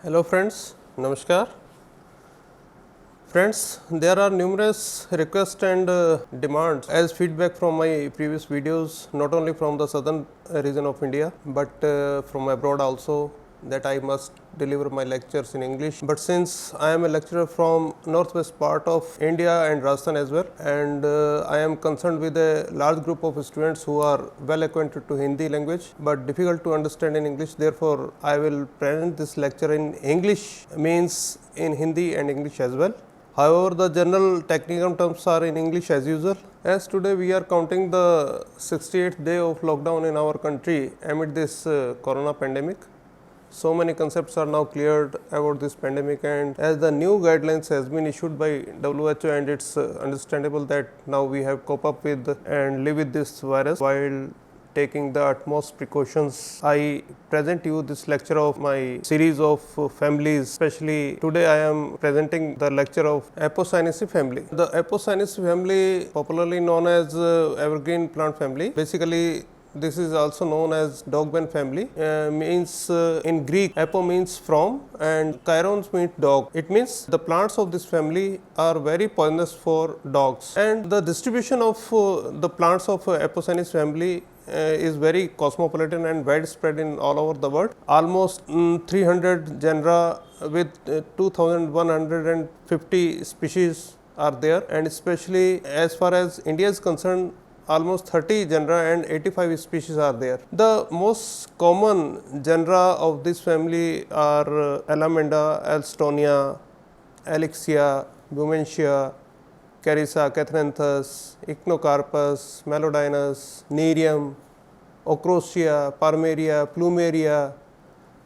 Hello friends, Namaskar. Friends, there are numerous requests and demands as feedback from my previous videos, not only from the southern region of India, but from abroad also, that I must deliver my lectures in English. But since I am a lecturer from northwest part of India and Rajasthan as well, and I am concerned with a large group of students who are well acquainted to Hindi language, but difficult to understand in English. Therefore, I will present this lecture in English, means in Hindi and English as well. However, the general technical terms are in English as usual. As today we are counting the 68th day of lockdown in our country amid this corona pandemic. So many concepts are now cleared about this pandemic, and as the new guidelines has been issued by WHO, and it's understandable that now we have cope up with and live with this virus while taking the utmost precautions. I present you this lecture of my series of families. Especially today I am presenting the lecture of Apocynaceae family. The Apocynaceae family, popularly known as evergreen plant family, basically this is also known as dogbane family, means in Greek apo means from and kairos means dog. It means the plants of this family are very poisonous for dogs, and the distribution of the plants of Apocynaceae family is very cosmopolitan and widespread in all over the world. Almost 300 genera with 2150 species are there, and especially as far as India is concerned, almost 30 genera and 85 species are there. The most common genera of this family are Alamanda, Alstonia, Alexia, Bumentia, Carissa, Catranthus, Ichnocarpus, Melodinus, Nerium, Ocrosia, Parmeria, Plumeria,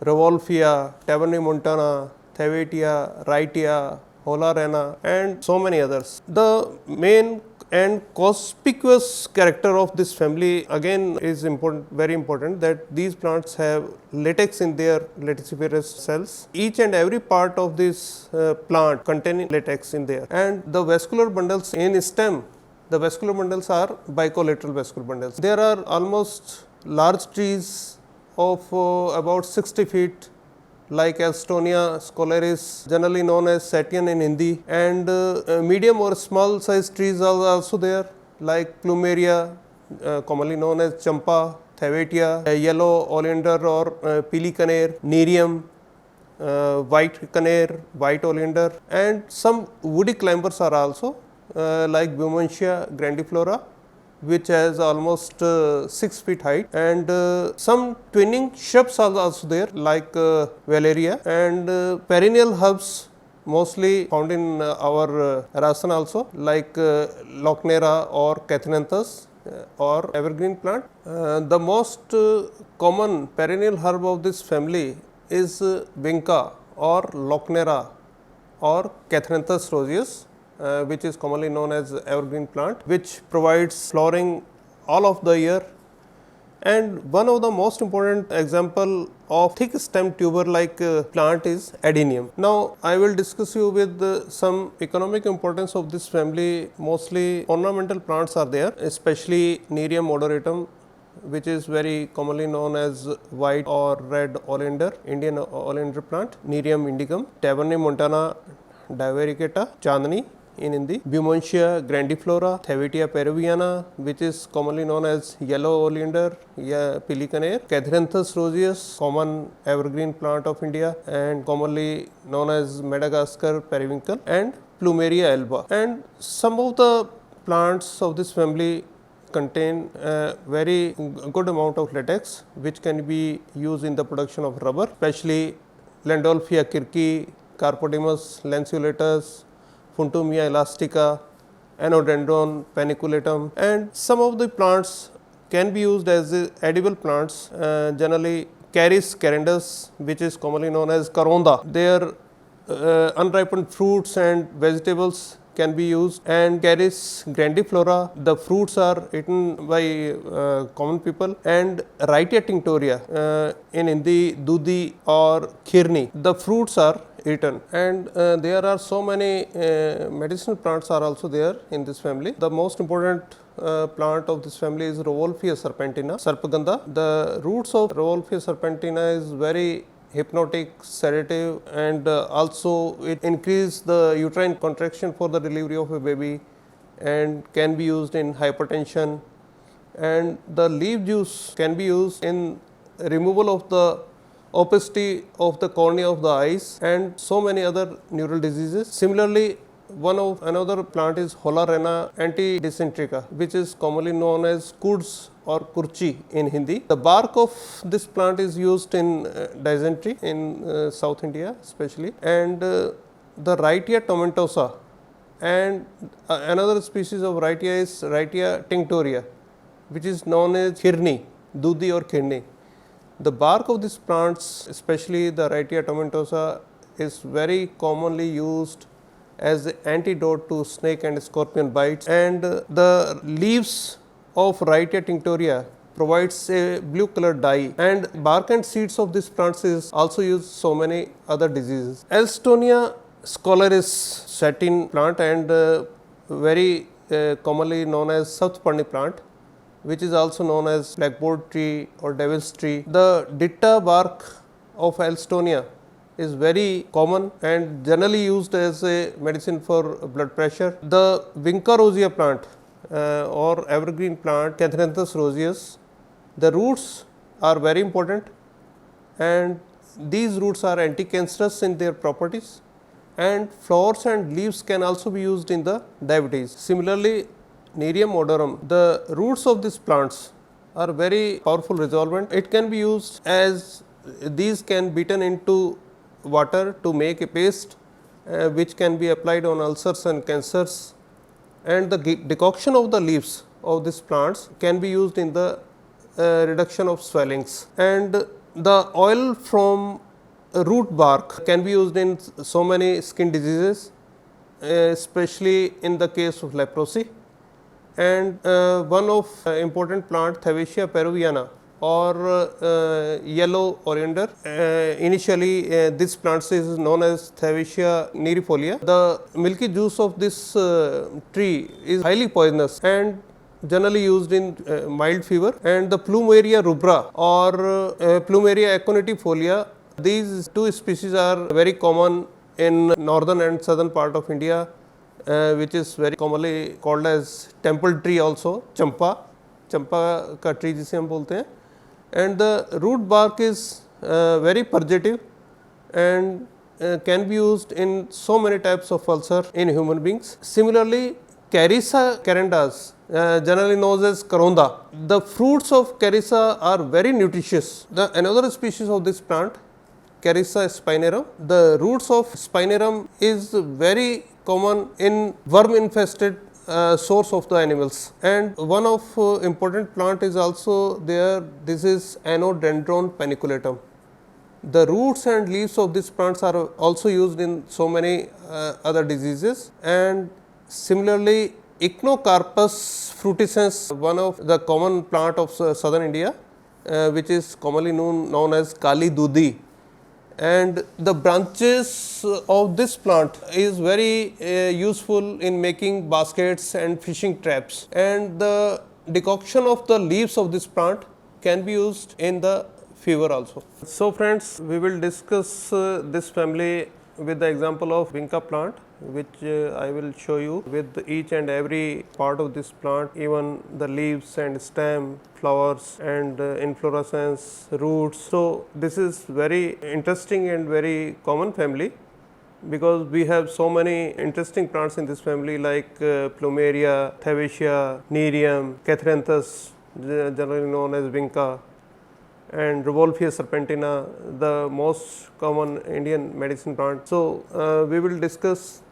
Revolfia, Tabernaemontana, Thavatia, Rhytia, Holarena, and so many others. The main and conspicuous character of this family again is very important, that these plants have latex in their latissiferous cells. Each and every part of this plant containing latex in there, and the vascular bundles in stem, the vascular bundles are bicollateral vascular bundles. There are almost large trees of about 60 feet like Alstonia scolaris, generally known as Satian in Hindi, and medium or small size trees are also there like Plumeria, commonly known as Champa, Thavatia, yellow oleander or Pili Kaner, Nerium, white Kaner, white oleander, and some woody climbers are also like Bumentia grandiflora, which has almost 6 feet height, and some twinning shrubs are also there like Valeria, and perennial herbs mostly found in our Rajasthan also like Lochnera or Catranthus or evergreen plant. The most common perennial herb of this family is Vinca or Lochnera or Catranthus roseus, which is commonly known as evergreen plant, which provides flowering all of the year. And one of the most important example of thick stem tuber like plant is Adenium. Now I will discuss you with some economic importance of this family. Mostly ornamental plants are there, especially Nerium odoratum, which is very commonly known as white or red oleander, Indian oleander plant, Nerium indicum, Tabernaemontana divaricata, Chandni in Hindi, Bumentia grandiflora, Thavatia peruviana, which is commonly known as yellow oleander, Pili Kaner, Catranthus roseus, common evergreen plant of India and commonly known as Madagascar periwinkle, and Plumeria alba. And some of the plants of this family contain a very good amount of latex, which can be used in the production of rubber, especially Landolphia kirki, Carpodemus lanceolatus, Funtumia elastica, Anodendron paniculatum, and some of the plants can be used as edible plants, generally Caris carandus, which is commonly known as Karonda. Their unripened fruits and vegetables can be used, and Caris grandiflora, the fruits are eaten by common people, and Rhytia tinctoria, in Hindi Dudi or Khirni, the fruits are eaten, and there are so many medicinal plants are also there in this family. The most important plant of this family is Revolfia serpentina, Sarpagandha. The roots of Revolfia serpentina is very hypnotic, sedative, and also it increase the uterine contraction for the delivery of a baby, and can be used in hypertension. And the leaf juice can be used in removal of the opacity of the cornea of the eyes and so many other neural diseases. Similarly, another plant is Holarena antidysentrica, which is commonly known as Kurds or Kurchi in Hindi. The bark of this plant is used in dysentery in South India especially, and the Wrightia tomentosa, and another species of Wrightia is Wrightia tinctoria, which is known as khirni, dudi or khirni. The bark of these plants, especially the Wrightia tomentosa, is very commonly used as the antidote to snake and scorpion bites, and the leaves of Wrightia tinctoria provides a blue colored dye, and bark and seeds of these plants is also used so many other diseases. Alstonia scholaris satin plant, and very commonly known as Saptaparni plant, which is also known as blackboard tree or devil's tree. The ditta bark of Alstonia is very common and generally used as a medicine for blood pressure. The Vinca rosea plant or evergreen plant, Catharanthus roseus, the roots are very important, and these roots are anti-cancerous in their properties, and flowers and leaves can also be used in the diabetes. Similarly, Nerium odorum, the roots of these plants are very powerful resolvent. It can be used as these can be beaten into water to make a paste which can be applied on ulcers and cancers, and the decoction of the leaves of these plants can be used in the reduction of swellings, and the oil from root bark can be used in so many skin diseases, especially in the case of leprosy. And one of important plant, Thavacia peruviana or yellow oriander. Initially this plant is known as Thavacia nerifolia. The milky juice of this tree is highly poisonous and generally used in mild fever. And the Plumeria rubra or Plumeria aconitifolia, these two species are very common in northern and southern part of India, which is very commonly called as temple tree also, champa का tree जिसे हम बोलते हैं. And the root bark is very purgative and can be used in so many types of ulcer in human beings. Similarly, Carissa carendas, generally known as karonda, the fruits of Carissa are very nutritious. Another species of this plant, Carissa spinarum, the roots of spinarum is very common in worm infested source of the animals. And one of important plant is also there, this is Anodendron paniculatum. The roots and leaves of these plants are also used in so many other diseases. And similarly, Echinocarpus frutescens, one of the common plant of southern India, which is commonly known as Kali Dudi. And the branches of this plant is very useful in making baskets and fishing traps, and the decoction of the leaves of this plant can be used in the fever also. So friends, we will discuss this family with the example of Vinca plant, which I will show you with each and every part of this plant, even the leaves and stem, flowers and inflorescence, roots. So this is very interesting and very common family, because we have so many interesting plants in this family like Plumeria, Thavacia, Nerium, Catharanthus, generally known as Vinca, and Revolvia serpentina, the most common Indian medicine plant. So we will discuss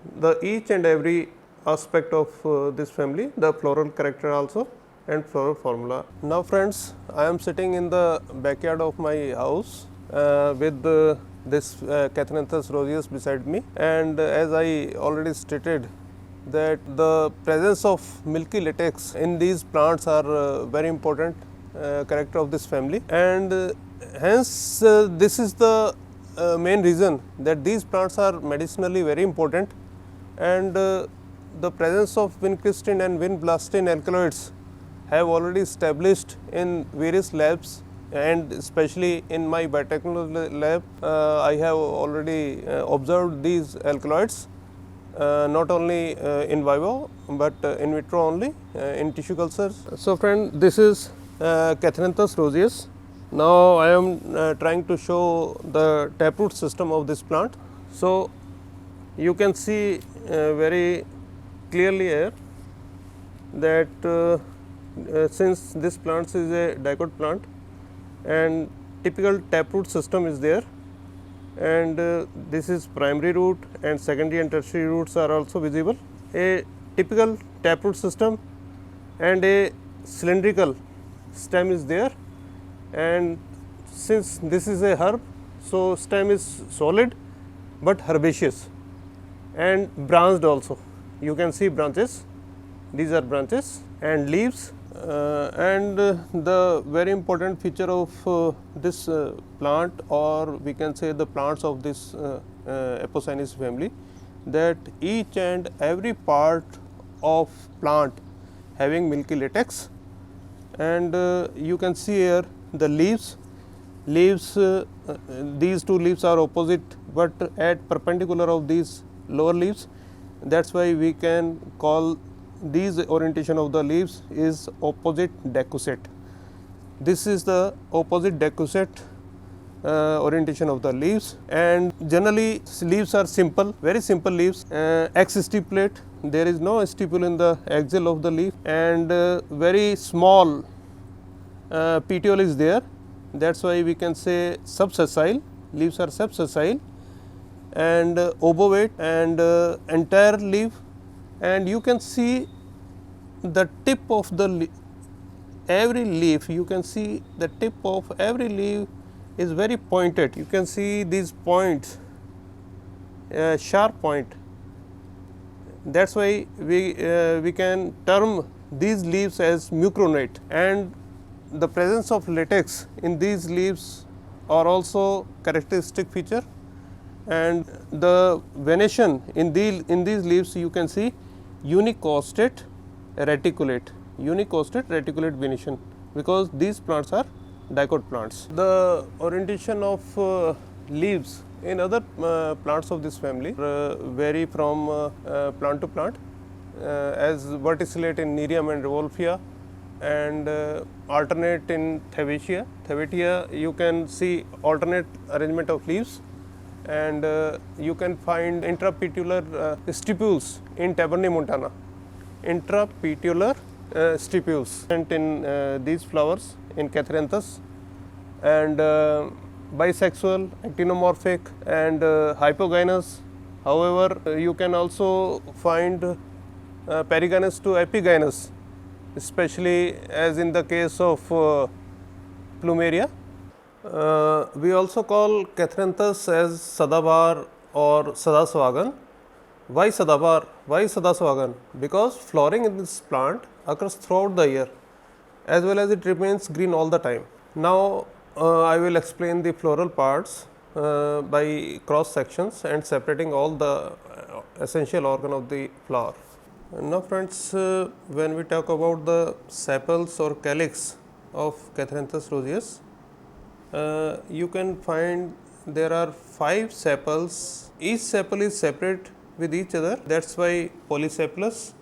each and every aspect of this family, the floral character also and floral formula. Now friends, I am sitting in the backyard of my house with this Catharanthus roseus beside me, and as I already stated that the presence of milky latex in these plants are very important character of this family, and hence this is the main reason that these plants are medicinally very important. And the presence of vincristine and vinblastine alkaloids have already established in various labs and especially in my biotechnology lab, I have already observed these alkaloids not only in vivo but in vitro only in tissue cultures. So, friend, this is Catharanthus roseus. Now, I am trying to show the taproot system of this plant. So, you can see very clearly here that since this plant is a dicot plant and typical taproot system is there, and this is primary root and secondary and tertiary roots are also visible. A typical taproot system and a cylindrical stem is there, and since this is a herb, so stem is solid but herbaceous and branched also. You can see branches, these are branches and leaves. And the very important feature of this plant, or we can say the plants of this Apocynaceae family, that each and every part of plant having milky latex, and you can see here the leaves. These two leaves are opposite, but at perpendicular of these lower leaves. That is why we can call these orientation of the leaves is opposite decussate. This is the opposite decussate orientation of the leaves, and generally leaves are simple, very simple leaves, ex-stipulate. There is no stipule in the axial of the leaf, and very small petiole is there. That is why we can say subsessile, leaves are subsessile, and obovate, and entire leaf. And you can see the tip of the every leaf, you can see the tip of every leaf is very pointed. You can see these points, sharp point. That is why we can term these leaves as mucronate, and the presence of latex in these leaves are also characteristic feature. And the venation in these leaves, you can see unicostate reticulate venation, because these plants are dicot plants. The orientation of leaves in other plants of this family vary from plant to plant, as verticillate in Nerium and Revolvia, and alternate in Thavatia. Thavatia, you can see alternate arrangement of leaves, and you can find intrapetular stipules in Tabernae montana, intrapetular stipules in these flowers in Catharanthus, and bisexual, actinomorphic, and hypogynous. However, you can also find perigynous to epigynous, especially as in the case of plumeria. We also call Catharanthus as Sadabahar or Sadaswagan. Why Sadabahar? Why Sadaswagan? Because flowering in this plant occurs throughout the year, as well as it remains green all the time. Now, I will explain the floral parts by cross sections and separating all the essential organ of the flower. Now, friends, when we talk about the sepals or calyx of Catharanthus roseus, you can find there are 5 sepals. Each sepal is separate with each other, that is why polysepalous.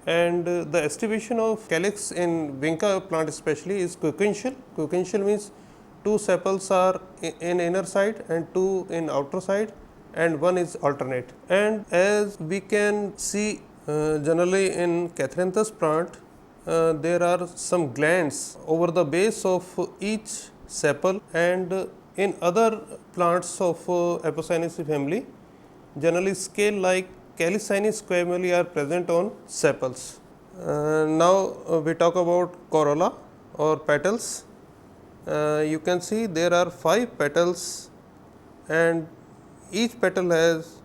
And the distribution of calyx in vinca plant especially is quinquential. Quinquential means 2 sepals are in inner side and 2 in outer side, and 1 is alternate. And as we can see generally in Catharanthus plant, there are some glands over the base of each sepal, and in other plants of Apocynaceae family, generally scale like Calycine squamulae are present on sepals. Now, we talk about corolla or petals. You can see there are 5 petals, and each petal has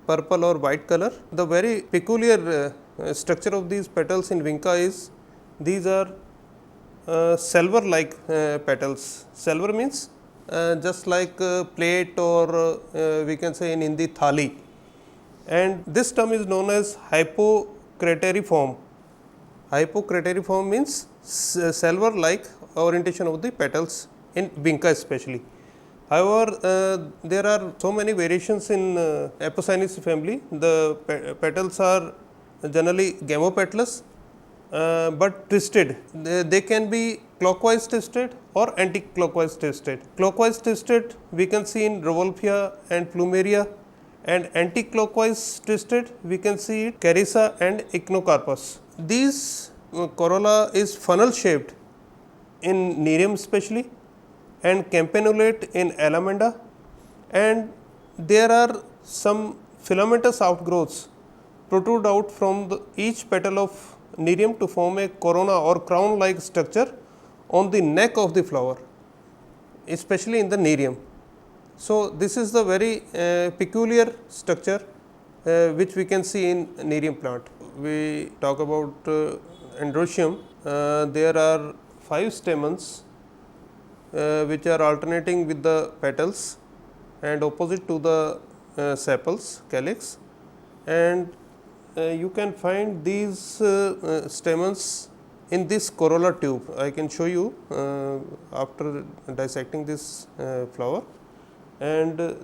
purple or white color. The very peculiar structure of these petals in vinca is these are salver like petals. Salver means just like plate, or we can say in Hindi thali, and this term is known as hypocrateriform. Hypocrateriform means salver like orientation of the petals in Vinca especially. However, there are so many variations in Apocynes family. The petals are generally gamopetalous, but twisted. They can be clockwise twisted or anti-clockwise twisted. Clockwise twisted we can see in Revolvia and Plumeria, and anti-clockwise twisted we can see it Carissa and Echinocarpus. These corolla is funnel shaped in Nerium especially, and campanulate in Alamanda, and there are some filamentous outgrowths protrude out from each petal of Nerium to form a corona or crown like structure on the neck of the flower, especially in the Nerium. So, this is the very peculiar structure which we can see in Nerium plant. We talk about Androecium. There are 5 stamens which are alternating with the petals and opposite to the sepals calyx, and you can find these stamens in this corolla tube. I can show you after dissecting this flower, and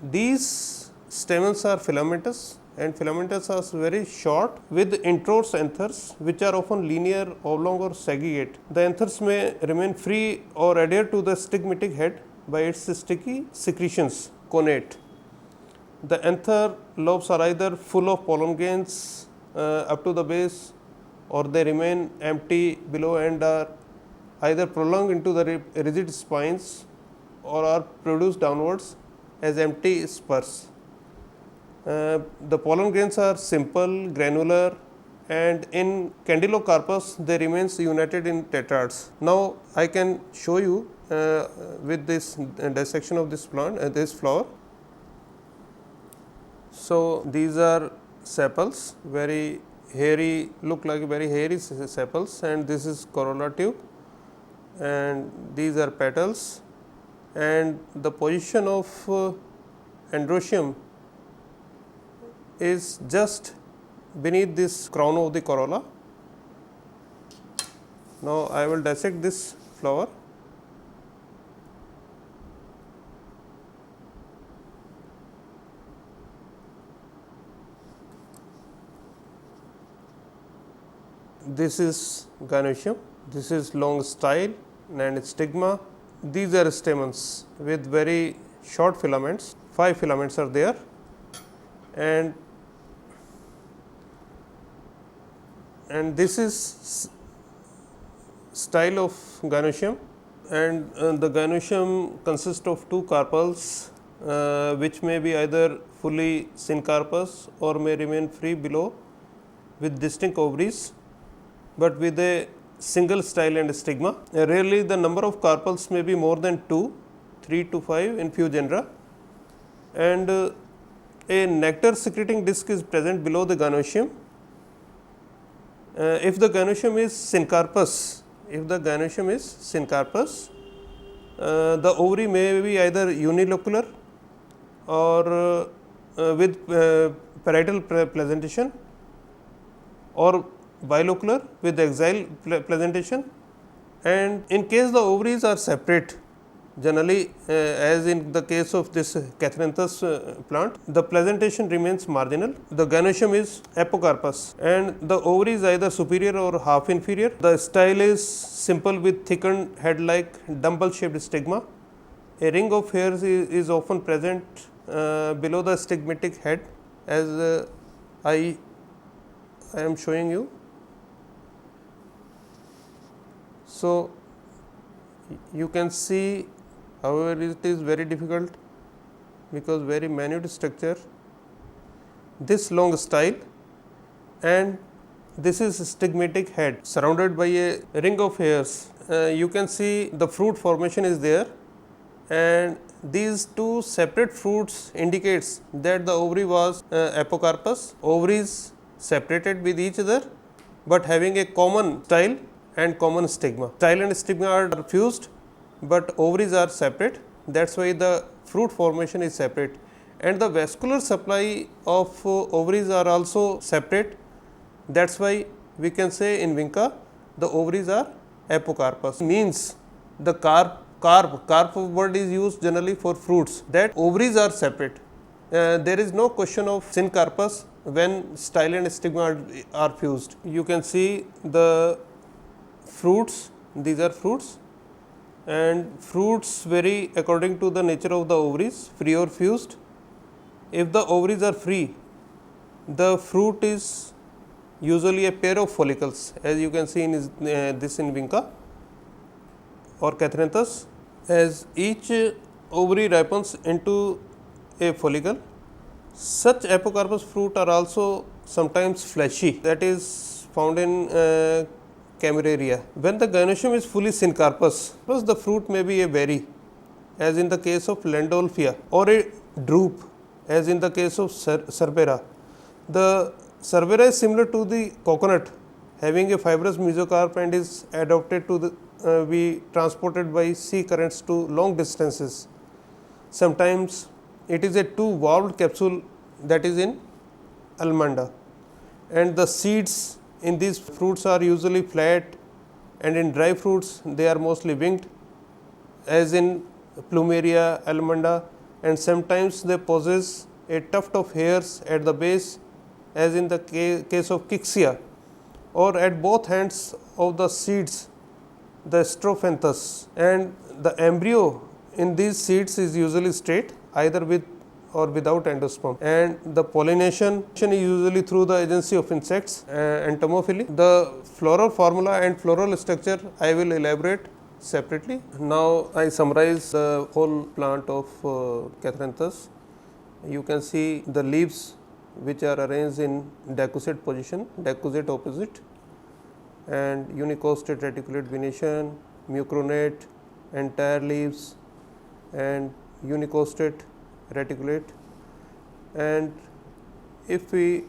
these stamens are filamentous, and filamentous are very short with introrse anthers which are often linear, oblong or segregate. The anthers may remain free or adhere to the stigmatic head by its sticky secretions connate. The anther lobes are either full of pollen grains up to the base, or they remain empty below and are either prolonged into the rigid spines or are produced downwards as empty spurs. The pollen grains are simple, granular, and in Candylocarpus they remains united in tetrads. Now, I can show you with this dissection of this plant, this flower. So, these are sepals, very hairy, look like very hairy sepals, and this is corolla tube, and these are petals, and the position of Androecium is just beneath this crown of the corolla. Now, I will dissect this flower. This is gynoecium, this is long style and stigma. These are stamens with very short filaments, 5 filaments are there, and this is style of gynoecium, and the gynoecium consists of 2 carpels which may be either fully syncarpous or may remain free below with distinct ovaries, but with a single style and stigma. Rarely the number of carpels may be more than 2, 3 to 5 in few genera, and a nectar secreting disc is present below the gynoecium. If the gynoecium is syncarpous, the ovary may be either unilocular or with parietal placentation, or bilocular with axile placentation, and in case the ovaries are separate, generally as in the case of this Catharanthus plant, the placentation remains marginal. The gynoecium is apocarpous and the ovary is either superior or half inferior. The style is simple with thickened head like dumbbell shaped stigma. A ring of hairs is often present below the stigmatic head, as I am showing you. So, you can see, however, it is very difficult because very minute structure, this long style, and this is stigmatic head surrounded by a ring of hairs. You can see the fruit formation is there, and these 2 separate fruits indicates that the ovary was apocarpous, ovaries separated with each other, but having a common style and common stigma. Style and stigma are fused, but ovaries are separate. That is why the fruit formation is separate, and the vascular supply of ovaries are also separate. That is why we can say in Vinca the ovaries are apocarpous, means the carp carp word is used generally for fruits, that ovaries are separate. There is no question of syncarpus when style and stigma are fused. You can see the fruits, these are fruits, and fruits vary according to the nature of the ovaries, free or fused. If the ovaries are free, the fruit is usually a pair of follicles, as you can see in this in Vinca or Catharanthus. As each ovary ripens into a follicle, such apocarpous fruit are also sometimes fleshy, that is found in Cameraria. When the gynoecium is fully syncarpous, plus the fruit may be a berry, as in the case of Landolfia, or a drupe, as in the case of Cerbera. The Cerbera is similar to the coconut, having a fibrous mesocarp and is adapted to be transported by sea currents to long distances. Sometimes it is a two-valved capsule, that is in Almanda, and the seeds in these fruits are usually flat, and in dry fruits they are mostly winged, as in Plumeria, Almanda, and sometimes they possess a tuft of hairs at the base, as in the case of Kixia, or at both ends of the seeds, the strophanthus, and the embryo in these seeds is usually straight, either with or without endosperm, and the pollination is usually through the agency of insects, entomophily. The floral formula and floral structure I will elaborate separately. Now I summarize the whole plant of Catharanthus. You can see the leaves which are arranged in decussate position, decussate opposite, and unicostate reticulate venation, mucronate, entire leaves, and unicostate reticulate. And if we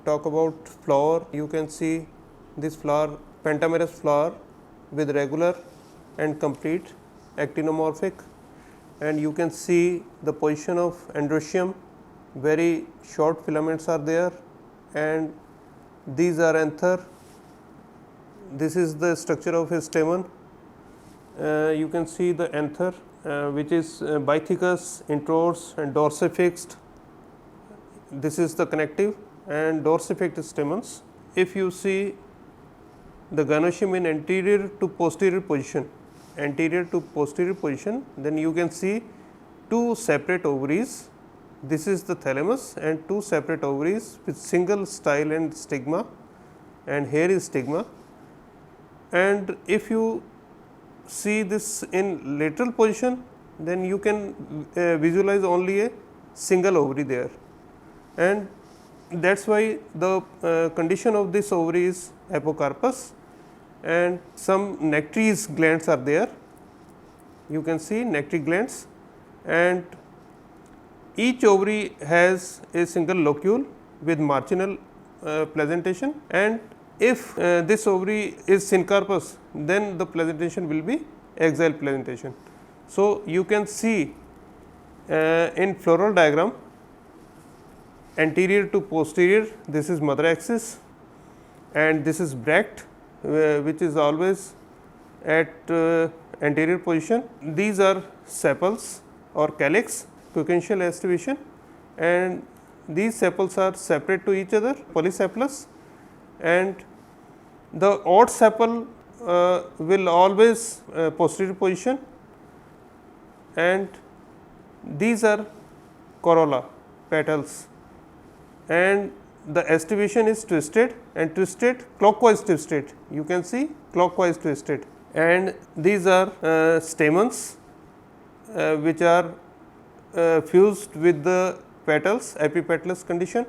talk about flower, you can see this flower, pentamerous flower with regular and complete actinomorphic, and you can see the position of androecium, very short filaments are there, and these are anther. This is the structure of a stamen. You can see the anther, which is bithecus, intrors, and dorsifixed. This is the connective and dorsifixed stamens. If you see the gynoecium in anterior to posterior position, then you can see two separate ovaries. This is the thalamus, and two separate ovaries with single style and stigma, and here is stigma. And if you see this in lateral position, then you can visualize only a single ovary there, and that is why the condition of this ovary is apocarpus, and some nectaries glands are there. You can see nectary glands, and each ovary has a single locule with marginal placentation, and if this ovary is syncarpous, then the placentation will be axial placentation. So, you can see in floral diagram, anterior to posterior, this is mother axis, and this is bract, which is always at anterior position. These are sepals or calyx, quiescential estivation, and these sepals are separate to each other, polysepalous, and the odd sepal will always posterior position, and these are corolla, petals, and the estivation is twisted and twisted, clockwise twisted. You can see clockwise twisted, and these are stamens which are fused with the petals, epipetalous condition,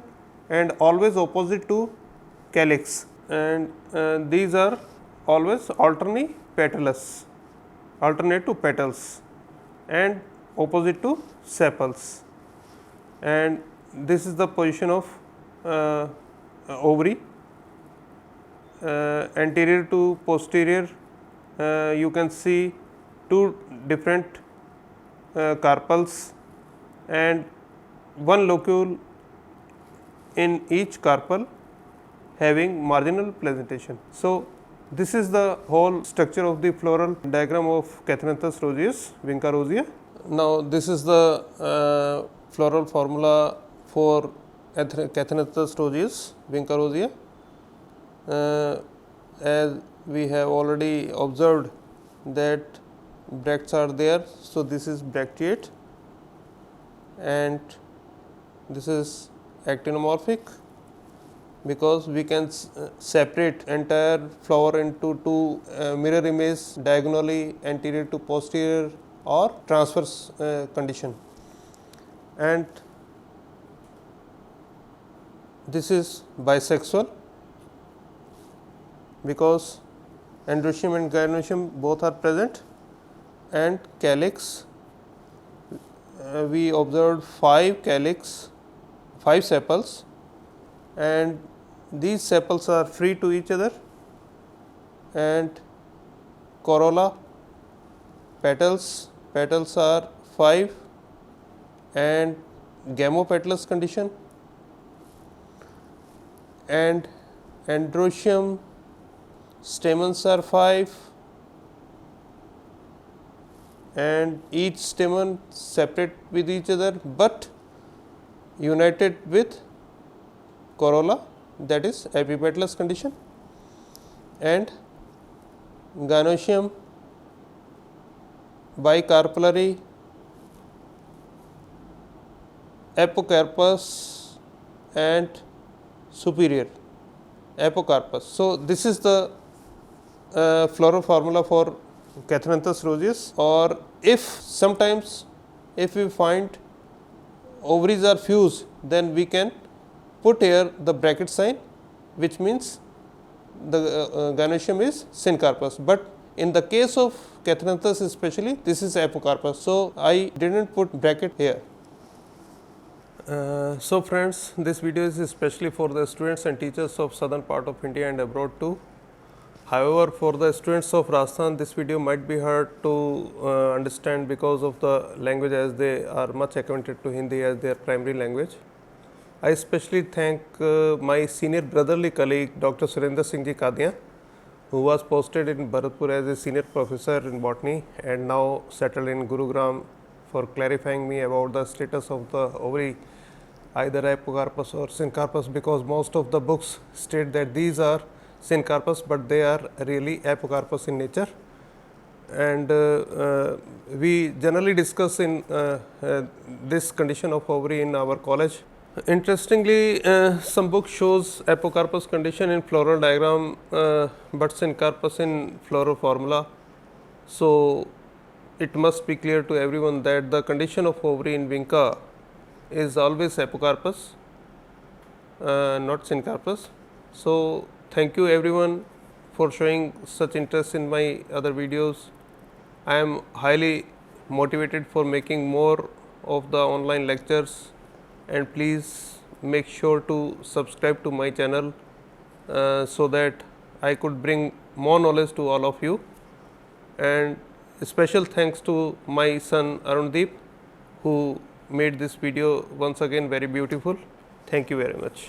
and always opposite to calyx, and these are always alternate to petals, and opposite to sepals, and this is the position of ovary. Anterior to posterior, you can see two different carpels and one locule in each carpel having marginal placentation. So, This is the whole structure of the floral diagram of Cathanthus roseus, Vinca rosea. Now, this is the floral formula for Cathanthus roseus, Vinca rosea. As we have already observed that bracts are there. So, this is bracteate and this is actinomorphic, because we can separate entire flower into two mirror image diagonally anterior to posterior or transverse condition, and this is bisexual because androecium and gynoecium both are present, and calyx we observed 5 calyx, 5 sepals, and these sepals are free to each other, and corolla petals are 5 and gamopetalous condition, and androecium stamens are 5 and each stamen separate with each other, but united with corolla, that is epipetalous condition, and gynoecium bicarpellary, apocarpus and superior apocarpus. So, this is the floral formula for Cathanthus roseus. Or if sometimes if we find ovaries are fused, then we can put here the bracket sign, which means the gynoecium is syncarpus, but in the case of Cathanthus especially, this is apocarpus. So, I did not put bracket here. So, friends, this video is especially for the students and teachers of southern part of India and abroad too. However, for the students of Rajasthan, this video might be hard to understand because of the language, as they are much acquainted to Hindi as their primary language. I especially thank my senior brotherly colleague Dr. Surendra Singh Ji Kadian, who was posted in Bharatpur as a senior professor in botany and now settled in Gurugram, for clarifying me about the status of the ovary, either apocarpus or syncarpus, because most of the books state that these are syncarpus, but they are really apocarpus in nature. And we generally discuss in this condition of ovary in our college. Interestingly, some book shows apocarpus condition in floral diagram, but syncarpus in floral formula. So, it must be clear to everyone that the condition of ovary in Vinca is always apocarpus, not syncarpus. So, thank you everyone for showing such interest in my other videos. I am highly motivated for making more of the online lectures, and please make sure to subscribe to my channel so that I could bring more knowledge to all of you. And special thanks to my son Arundeep, who made this video once again very beautiful. Thank you very much.